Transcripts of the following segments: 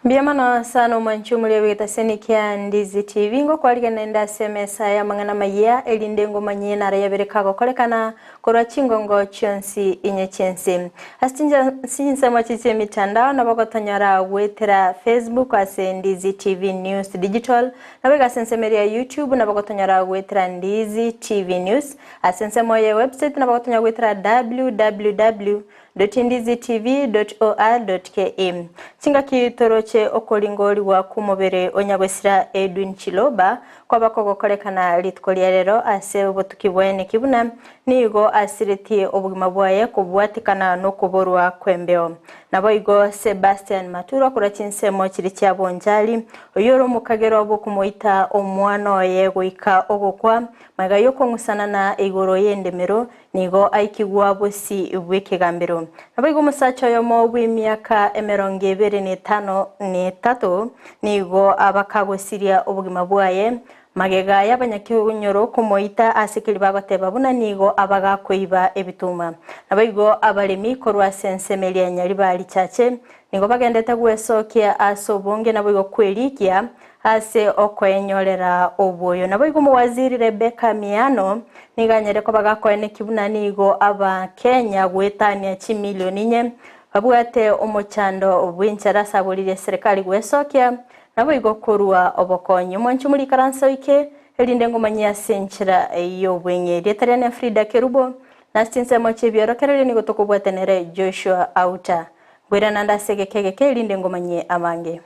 Biamana sana umanchumuli wita senikia Ndizi TV ngo kwalika nenda semesa ya mangana maya elindengo manye na raya berekago kolekana kora chingongo chonsi inye chensi astinja sinsa machiche mitandao na bakotanyara wetera Facebook ase Ndizi TV News Digital na bega sensemeria YouTube na bakotanyara wetera Ndizi TV News asense moye website na bakotanyara wetera www.ndizitv.or.ke Chinga kitoroche okolingoli wa kumobere onyagwesira Edwin Chiloba kwa bako kolekana litkolia rero ase obotukibwene kibuna nigo asiriti obugima bwaye kubwatikana no kuborwa kwembeo nabo igo Sebastian Maturo kura Chinsemo kiri cyabonjali oyoro mukagero abo kumuita omwana ye goika ogokwa magayo kongusana na igoro yendemero nigo aikigwa bosi bwekegambero nabo igo musacho yomo bw'imyaka 25 nigo abakagosiria obugima bwaye magega y'abanyakihunyoro kumoita asikiri bagateba buna nigo abagakoiba ebituma nabaigo abalemi korwa sensemelia nyari bali chache nigo bagendeta gwesokia asobonge nabaigo kwelikia ase okwenyorera oboyo nabaigo muwaziri Rebecca Miano niganyere ko bagakoene kibuna nigo aba Kenya gwetania chimilioni nye babwate omochando obwinchara sabulire serikali gwesokia nabo igokorwa obokonyi mwanchu muri karansa wike elindengo manya senchira iyo bwenye letarene Fridah Kerubo na Chinsa mochibioro kerele nigo tokobwatenere Joshua Auta bwera nanda segekege elindengo manye amange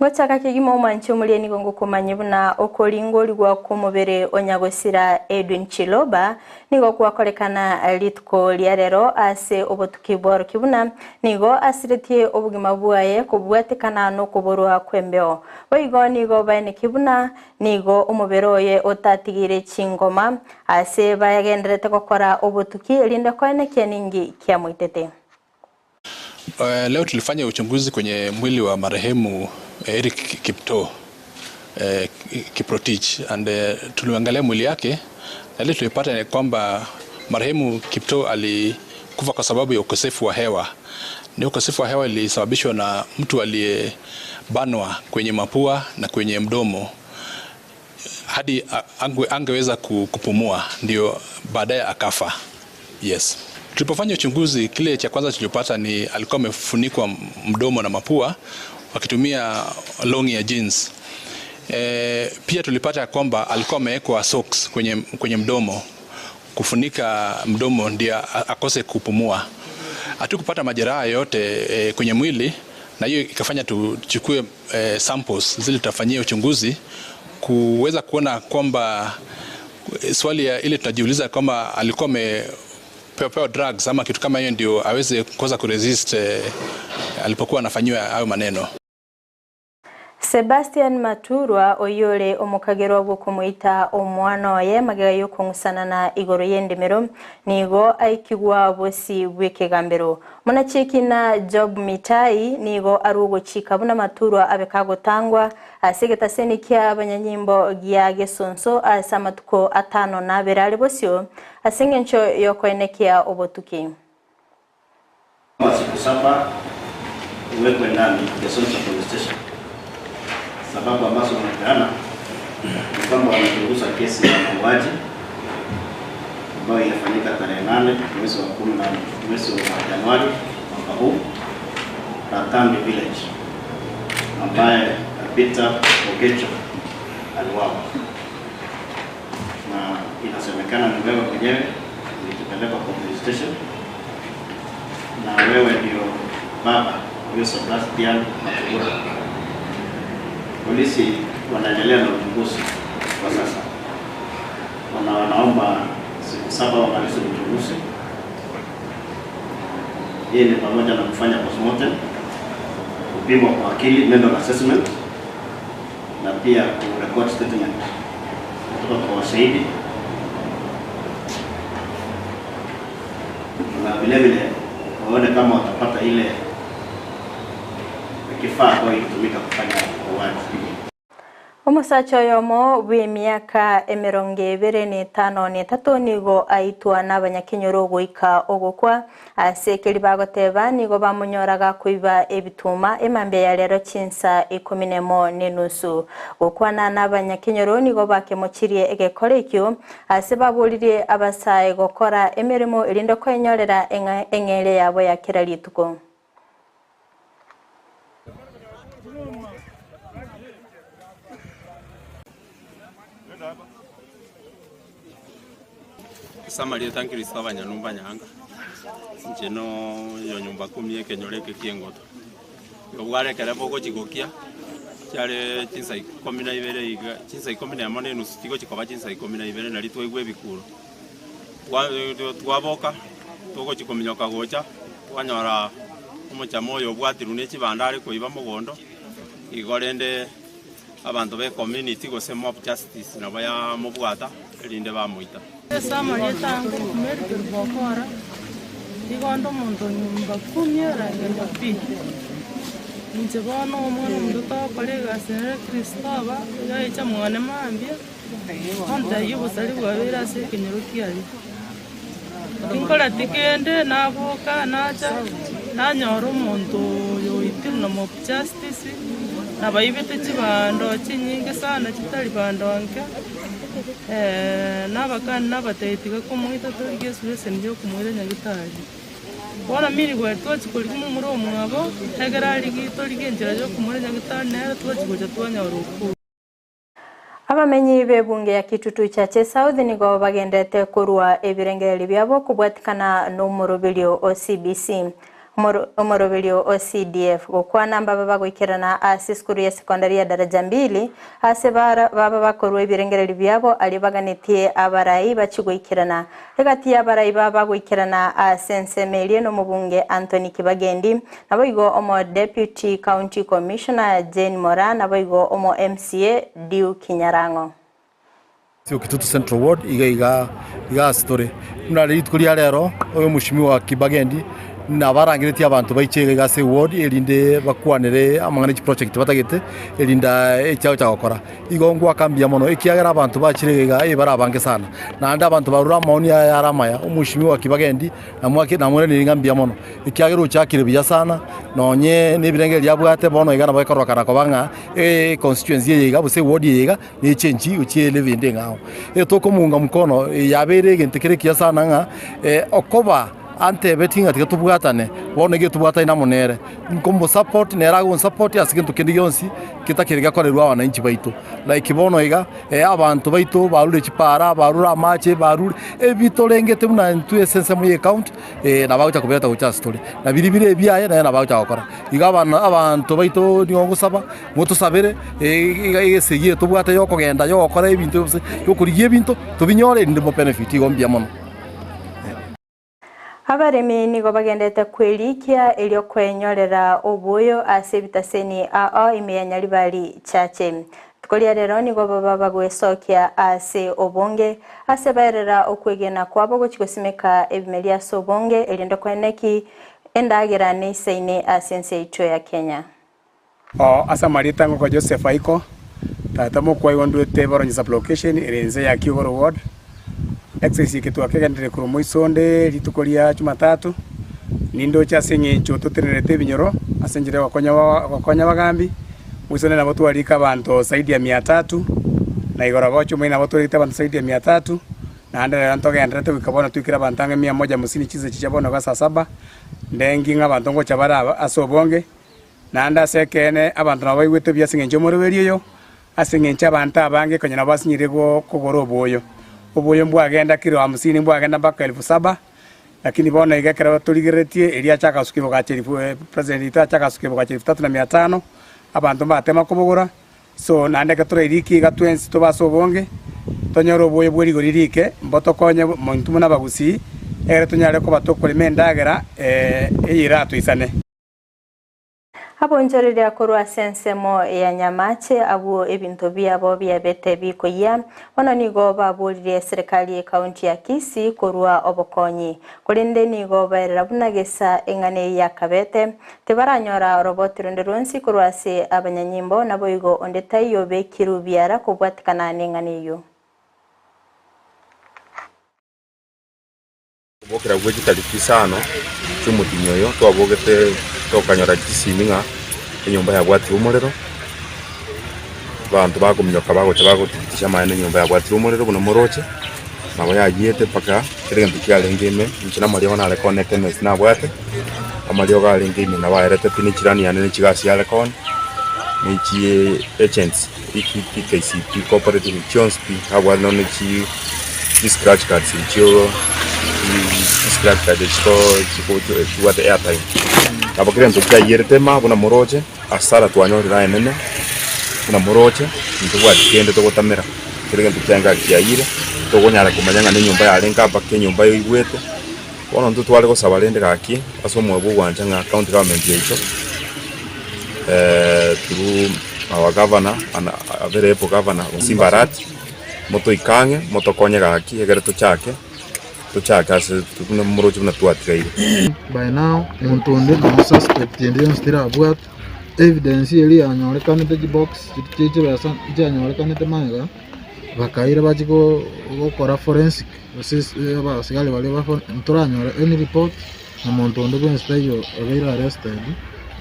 Ngochaka kigimo umanchu mulie nigongo kumanyibuna okolingoli gwa kumubere onyagosira Edwin Chiloba nigo kwakolekana litko lyarero ase obotukiboro kibuna nigo asiritie obugima bwaye kubwatekana no kuborwa kwembeo oigo nigo bane kibuna nigo umuberoye otatigire chingoma ase bayagenderete gukora obotuki linda kwene kyeningi kya muitete. Leo tulifanya uchunguzi kwenye mwili wa marehemu Eric Kipto Kiprotich and tuliangalia mwili yake na ile tulipata ni kwamba marehemu Kipto alikufa kwa sababu ya ukosefu wa hewa. Ni ukosefu wa hewa ilisababishwa na mtu aliyebanwa kwenye mapua na kwenye mdomo hadi angeweza kupumua, ndio baadaye akafa. Yes. Tulipofanya uchunguzi, kile cha kwanza tulipata ni alikuwa amefunikwa mdomo na mapua wakitumia longi ya jeans. Pia tulipata kwamba alikuwa amewekwa socks kwenye mdomo kufunika mdomo ndio akose kupumua. Hatukupata majeraha yote kwenye mwili na hiyo ikafanya tuchukue samples zile tutafanyia uchunguzi kuweza kuona kwamba swali ya ile tunajiuliza kwamba alikuwa pewa drugs ama kitu kama hiyo ndio aweze kuweza kuresist alipokuwa anafanywa hayo maneno. Sebastian Maturwa oyole omukagero bwo kumuita omwana ye magayo kongusana na igoro yendemero nigo aikigwa bosi bwekegambero munacheki na Job Mitai nigo arugo chika buna Maturwa abekagotangwa asigeta senikia abanyanyimbo gya gesonso asamatuko atano na berale bosio asengencho yokoenekia obotuki siku 7 uwekwe ndani gesonso police station. Sababu ambazo wanapeana ni kwamba wanachunguza kesi ya mauaji ambayo ilifanyika tarehe 8 mwezi wa Januari mwaka huu Ratambi village ambaye Peter Ogecho aliuawa, na inasemekana ni wewe mwenyewe ulipelekwa kwa police station na wewe ndio baba wa Sebastian Maturwa. Polisi wanaendelea na uchunguzi kwa sasa. Wanaomba siku 7 wamalize uchunguzi. Hii ni pamoja na kufanya postmortem, kupimwa kwa akili, mental assessment, na pia kurecord statement kutoka kwa washahidi. Na vile waone kama watapata ile kifaa kwa ilitumika kufanya mauaji. Omusacha yomo w'emyaka 25 nigo aitwa n'abanyakenyoro goika ogokwa asekeri bagoteba nigo bamunyoraga kuiba ebituma emambe ya lero Chinsa 10.5 gokwana n'abanyakenyoro nigo bakemukirie egekore ekyo ase baburirie abasaye gokora emirimo irindo kwenyorera eng'ere yabo ya kera lituko. Samaria tankirisa abanyanyumba nyanga njeno yo nyumba kumye kenyoreke kiengoto yobware kerebo gochigokia cyare Chinsa 12 iga Chinsa 11 nusu tigo chikoba Chinsa 12 nari twegwe bikuru twaboka togo chikominyoka gocha twanyora umuchamo yo bwatirune chibandare koiba mugondo igorende abantu be community go sem of justice na baya mubwata erinde bamuita Samaria tangu kumeri Kerubo kora igondo muntu nyumba kumyera ngenda pi nje bono omwana mduto kolega senere Kristova yacha mwana mambia onda yubusari bwabera se kenyerukiali inkola tikende naboka nacha nanyoro muntu yo itirno of justice na baibete chibando chinyinge sana chitali bando anke nabakana nabatetiga kumuita turiye sure ndio kumwira nyagitari bona miri gweto chikoli muri omwabo hegerali gitori genjera yo kumwira nyagitari nera twachikoja twanyaruku. Abamenyi bebunge ya kitutu cha South nigo bagendete kurwa ebirengeri byabo kubwatikana n'umurobelio OCBC umurobelio OCDF gokwana mbaba bagwikirana asiskuru ya sekondari ya daraja 2 ase baba bakorwa ebirengeri byabo ali baganitie abarayi bachigwikirana hagati y'abarayi baba gwikirana asensemelie no mubunge Anthony Kibagendi naboigo omo deputy county commissioner Jane Mora naboigo omo MCA Diu Kinyarango Sio Kitutu Central Ward iga story nari tukuri rero oyo mushimi wa Kibagendi na barangiriti abantu baichega gase ward erinde bakwanere amangane project batagete erinda ecyao cyakora igongwa kambia mono ikiagera abantu bachirega barabange sana na anda abantu barura maoni ya Amayia umushimi wa Kibagendi na mwake na mwene ngambia mono ikiagera uchakire biya sana nonye nebirengeri yabwate bono igana bakorwa kana kobanga constituency yega bose ward yega ni chenji uchiele vinde ngao tokomunga mkono yabere gentekere kiya sana nga okoba ante betinga tikatubwatane bone getubwata ina monere nkombo support nerago support asikintu kindi yonsi kitakiriga korerwa wananchi baitu like bono iga abantu baitu barure chipara barura mache barure ebitorengete muna ntu essence mu account na baucha kubeta ucha story na biribire byaye na baucha gukora iga abantu baitu niyo gusaba mutusabire iga segiye tubwata yo kugenda yo gukora ebintu byose yo kuriye ebintu tubinyore ndimo benefit igombia mono. Abaremi nigo bagendete kwelikia elio kwenyorera obuyo asebitaseni imeyanyali bali chache. Tukolia rero nigo baba bagwesokia ase obonge ase baerera okwegena kwabo gochikosimeka ebimelia sobonge elindo kweneki endagira neseine asense icho ya Kenya. Asa marita ngo Joseph Aiko tatamo kwa yondo teboronyisa location irenze ya Kigoro ward exercise kitu akegandire kurumo isonde litukolia Jumatatu nindo chasenye choto tererete binyoro asenjire wakonya bagambi musone nabo twalika abantu zaidi ya 300 na igora bacho mwina nabo twalika abantu zaidi ya 300 na andera ntoke andrete wikabona twikira bantange 150 chize chichabona kwa saa 7 ndengi ngabantu ngo chabara asobonge na anda sekene abantu nabo igwete byasinge njomoro beriyo asinge nchabantu abange konyana basinyire go kogoro boyo obuyo mbwagenda kiro 50 mbwagenda mpaka 7,000 lakini bona igakira tuligeretie elia chaka sukibo ka cherifu president ita chaka sukibo ka 3,500 abantu batema kubugura so nandeka tureriki ga 20 to basobonge tonyoro obuyo bweri goririke mboto konye muntu muna Gusii ere tunyare ko batokore mendagera eyira tuisane. Hapo njorire kurwa sensemo ya nyamache abo ebintu byabo byabete bikoya ona nigo babulire serikali kaunti ya Kisii kurwa obokonyi kulinde nigo bairira bunagesa engane ya kabete tebaranyora robot ronderonsi kurwa se abanyanyimbo nabo igo ondetayo be kirubyara kubwatikana n'engane yo bokera gwe kitalipisano cyumutinyoyo twabogete tokanyora Kisii enyumba ya bwati umurero bantu bagumyoka bagotitisha mayane nyumba ya bwati umurero buno moroche nabo yagiyete paka kirenge cyalengeme nchina mali ona le connectedness na bwate amalio galengeme na baerete pinichirani yane chigasi yale kon nichi agents KCP cooperative insurance habwa no nichi scratch cards insurance scratch card chiko the airtime abakire ntoka yerte ma kuna moroche asara twanyorira enene kuna moroche ntugwa kende togotamera kirenge ntukyanga kyayire togonyara kumanyanga ne nyumba ya lenga bakke nyumba igwete ono ntu twale ko sabalende gaki aso mwebu gwanja nga county government yecho through our governor and a very able governor Simbarat moto ikange moto konye gaki egere to chake ase tukuna moroche na tuatire by now muntu ndi na suspect ndi nstira abwat evidence ili anyorekane te box chiche basa anyorekane te manga bakaira bachiko gukora forensic abasigale bali bafo ntoranyora any report na muntu ndi bwenstayo abaira arrested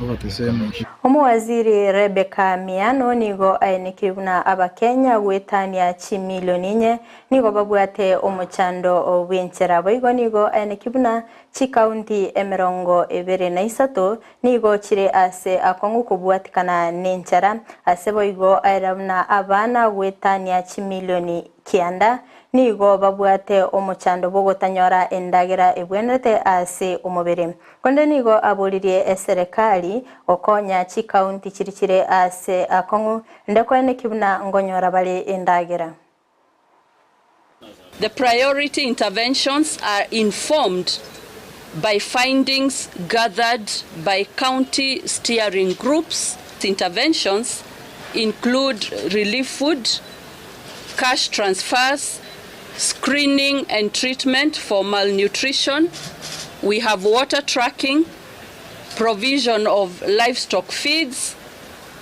obatisema Omuwaziri Rebecca Miano nigo ainikibuna abakenya gwetania chimilioni nye nigo babwate omuchando obwenchera boigo nigo ainikibuna chikaunti emerongo ebere na isato nigo chire ase akongu kubwatikana nenchara ase boigo airamna abana gwetania chimilioni kianda nigo babwate omuchando bogotanyora endagera ebwenete ase omubere konde nigo aburirie serikali okonya chikaunti chirichire ase akongu ndekwene kibuna ngonyora bali endagera. The priority interventions are informed by findings gathered by county steering groups. The interventions include relief food, cash transfers, screening and treatment for malnutrition. We have water tracking, provision of livestock feeds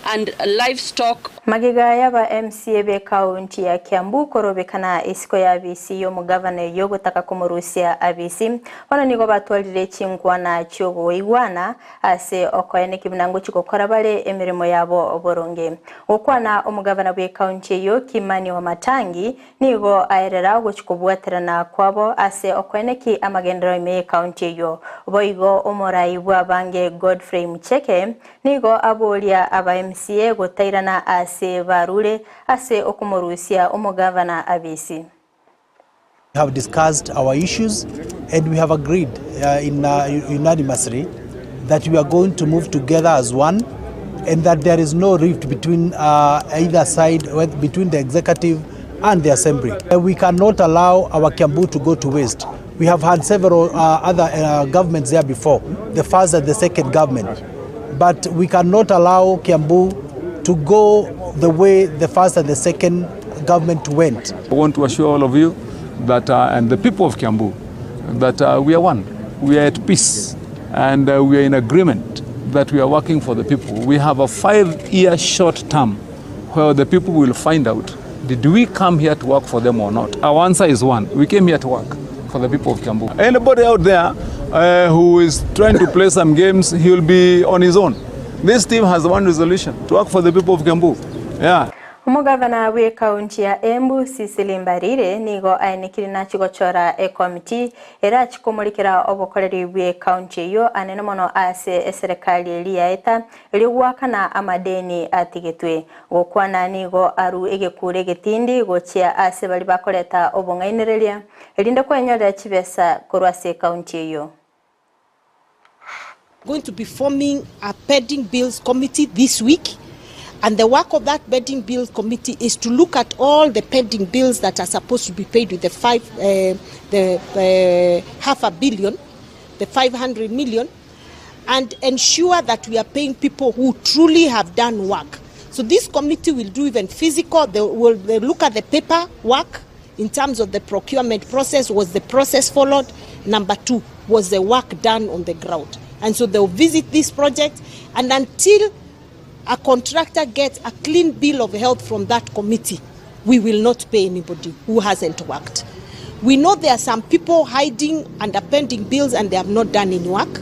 and livestock. Magiga yaba MCA be kaunti ya Kiambu korobekana isiko ya abisi yo mugavana yogo taka kumurusia abisi wana nigo batwalire chingwa na chogo igwana ase okoyene kibinango chikokora bale emirimo yabo oboronge okwana omugavana be kaunti yo Kimani wa Matangi nigo aerera gochikobwaterana kwabo ase okoyene ki amagendero me kaunti yo boigo omorai bwa bange Godfrey Mucheke nigo abolia aba MCA gotairana ase varule ase okumorusia omugavana abisi. We have discussed our issues and we have agreed unanimously that we are going to move together as one and that there is no rift between either side, between the executive and the assembly. We cannot allow our Kiambu to go to waste. We have had several other governments there before, the first and the second government. But we cannot allow Kiambu to go the way the first and the second government went. I want to assure all of you that, and the people of Kiambu, that we are one. We are at peace and we are in agreement that we are working for the people. We have a 5-year short term where the people will find out, did we come here to work for them or not? Our answer is one. We came here to work for the people of Kiambu. Anybody out there who is trying to play some games, he will be on his own. This team has one resolution, to work for the people of Kiambu. Yeah. Omugavana we kaunti ya Embu Sisili Mbarire nigo ainikiri na chigochora committee era chikomulikira obukoleri bwe kaunti yo anene mono ase serikali eliaeta eliwakana amadeni atigetwe gokwana nigo aru egekure getindi gochia ase bali bakoleta obungainerelia elinde kwenyorera chibesa korwase kaunti yo. Going to be forming a pending bills committee this week. And the work of that pending bills committee is to look at all the pending bills that are supposed to be paid with the $500 million, the 500 million, and ensure that we are paying people who truly have done work. So this committee will do even physical. They look at the paperwork in terms of the procurement process. Was the process followed? Number 2, was the work done on the ground? And so they'll visit this project, and until a contractor gets a clean bill of health from that committee, we will not pay anybody who hasn't worked. We know there are some people hiding under pending bills and they have not done any work.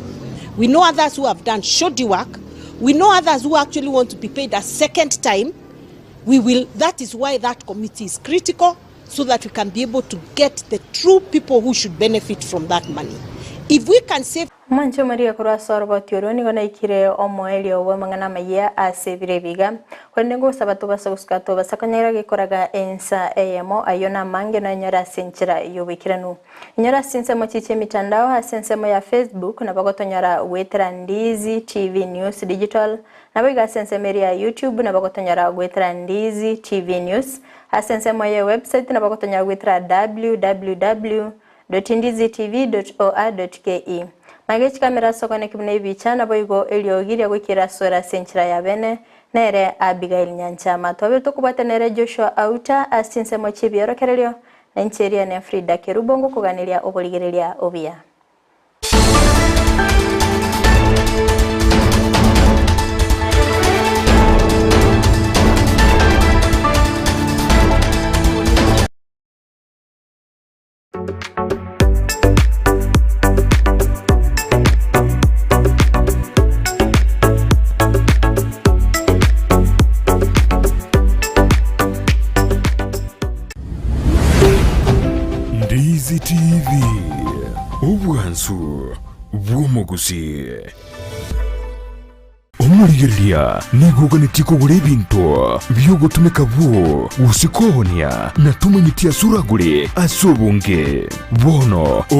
We know others who have done shoddy work. We know others who actually want to be paid a second time. That is why that committee is critical, so that we can be able to get the true people who should benefit from that money. If we can save Mancho Maria kurasa orobatioroni gona ikire omoeli owe mangana Amayia asebire biga kwenengo sabato basaguskato basakanyera gikoraga ensa emo ayona mange na nyora senchira yobikiranu nyora sense mo chiche mitandao asense mo ya Facebook na bagotonyara wetra Ndizi TV News Digital na biga sense meria YouTube na bagotonyara wetra Ndizi TV News asense mo ya website na bagotonyara wetra www.ndizitv.or.ke Magech kamera sokone kibune bichana boigo eliogiria gwikira sora senchira ya bene nere Abigail Nyanchama tobe tukubata nere Joshua Auta asinse mochibiero kerelio na ncheria ne Fridah Kerubo kuganilia oboligerelia obia. Ndizi TV Ubwansu Gusii Omurigeria nigoga nitiko gure bintu byogotumeka bwo usikohonia na tumanyitia suragure asobunge bono